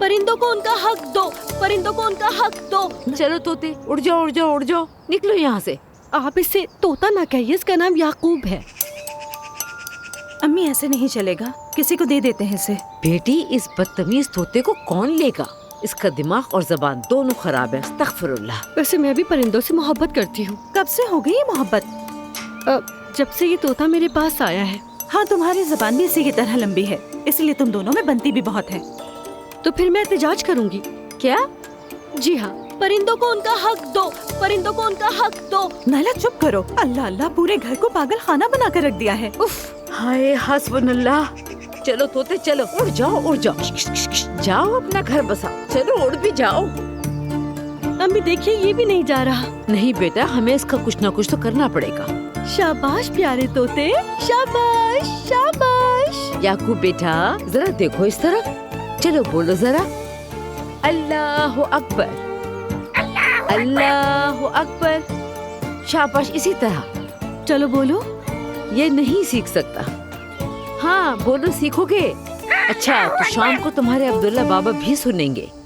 परिंदों को उनका हक दो, परिंदों को उनका हक दो। चलो तोते उड़ जाओ उड़ जाओ उड़ जाओ, निकलो यहाँ से। आप इसे तोता ना कहिए, इसका नाम याकूब है। अम्मी ऐसे नहीं चलेगा, किसी को दे देते हैं इसे। बेटी इस बदतमीज तोते को कौन लेगा? इसका दिमाग और जबान दोनों खराब है। अस्तगफिरुल्लाह। वैसे मैं भी परिंदों से मोहब्बत करती हूँ। कब से हो गई ये मोहब्बत? जब से ये तोता मेरे पास आया है। हाँ, तुम्हारी जबान भी इसी की तरह लंबी है, इसलिए तुम दोनों में बनती भी बहुत है। तो फिर मैं एहतजाज करूँगी। क्या? जी हाँ, परिंदों को उनका हक दो, परिंदों को उनका हक दो। नाला चुप करो। अल्लाह अल्लाह, पूरे घर को पागल खाना बना कर रख दिया है। उफ, हाय हस्बुनल्लाह। चलो तोते चलो, उड़ जाओ उड़ जाओ, जाओ अपना घर बसाओ। चलो उड़ भी जाओ। अम्मी देखिए, ये भी नहीं जा रहा। नहीं बेटा, हमें इसका कुछ ना कुछ तो करना पड़ेगा। शाबाश प्यारे तोते, शाबाश शाबाश। याकूब बेटा जरा देखो इस तरफ, चलो बोलो जरा, अल्लाह अकबर, अल्लाह अकबर। शाबाश, इसी तरह। चलो बोलो। ये नहीं सीख सकता। हाँ बोलो, सीखोगे? अच्छा, तो शाम को तुम्हारे अब्दुल्ला बाबा भी सुनेंगे।